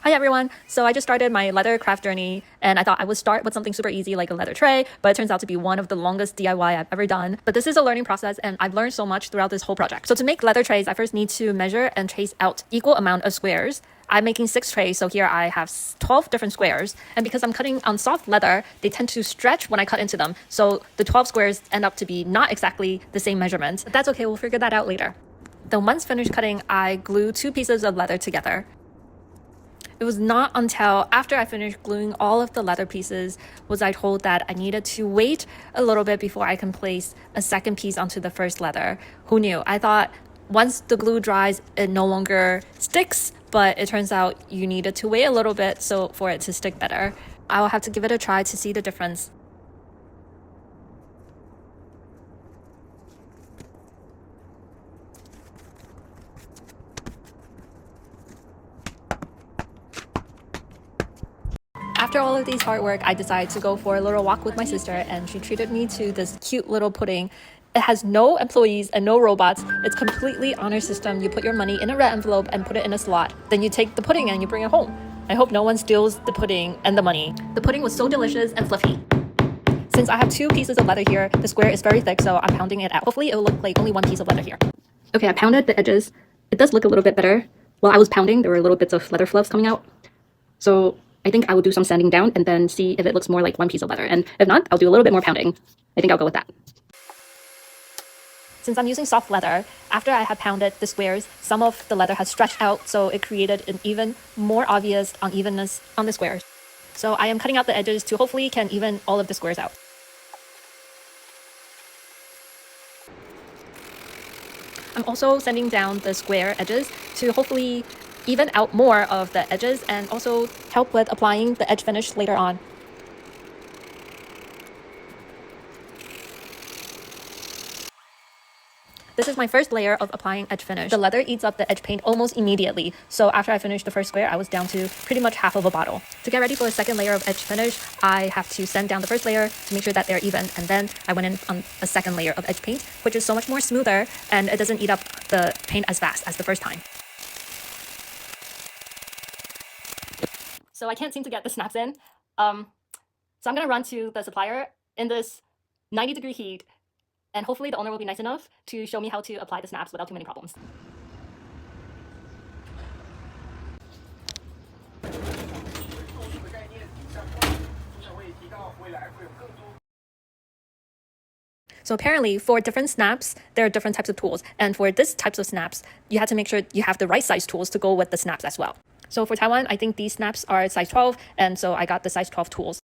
Hi everyone! So I just started my Leathercraft journey and I thought I would start with something super easy like a leather tray, but it turns out to be one of the longest DIY I've ever done. But this is a learning process and I've learned so much throughout this whole project. So to make leather trays, I first need to measure and trace out equal amount of squares. I'm making 6 trays, so here I have 12 different squares. And because I'm cutting on soft leather, they tend to stretch when I cut into them. So the 12 squares end up to be not exactly the same measurement. But that's okay, we'll figure that out later. Then once finished cutting, I glue 2 pieces of leather together. It was not until after I finished gluing all of the leather pieces was I told that I needed to wait a little bit before I can place a second piece onto the first leather. Who knew? I thought once the glue dries, it no longer sticks, but it turns out you needed to wait a little bit for it to stick better. I'll have to give it a try to see the difference. After all of these hard work, I decided to go for a little walk with my sister, and she treated me to this cute little pudding. It has no employees and no robots. It's completely honor system. You put your money in a red envelope and put it in a slot. Then you take the pudding and you bring it home. I hope no one steals the pudding and the money. The pudding was so delicious and fluffy. Since I have 2 pieces of leather here, the square is very thick, so I'm pounding it out. Hopefully it will look like only 1 piece of leather here. Okay, I pounded the edges. It does look a little bit better. While I was pounding, there were little bits of leather fluffs coming out. So I think I will do some sanding down and then see if it looks more like 1 piece of leather. And if not, I'll do a little bit more pounding. I think I'll go with that. Since I'm using soft leather, after I had pounded the squares, some of the leather has stretched out, so it created an even more obvious unevenness on the squares. So I am cutting out the edges to hopefully can even all of the squares out. I'm also sanding down the square edges to hopefully even out more of the edges and also help with applying the edge finish later on. This is my first layer of applying edge finish. The leather eats up the edge paint almost immediately, so after I finished the first square, I was down to pretty much half of a bottle. To get ready for a second layer of edge finish, I have to sand down the first layer to make sure that they're even, and then I went in on a second layer of edge paint, which is so much more smoother and it doesn't eat up the paint as fast as the first time. So I can't seem to get the snaps in. So I'm gonna run to the supplier in this 90-degree heat, and hopefully the owner will be nice enough to show me how to apply the snaps without too many problems. So apparently for different snaps, there are different types of tools. And for this types of snaps, you have to make sure you have the right size tools to go with the snaps as well. So for Taiwan, I think these snaps are size 12, and so I got the size 12 tools.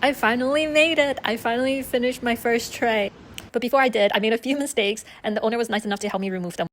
I finally made it! I finally finished my first tray. But before I did, I made a few mistakes, and the owner was nice enough to help me remove them.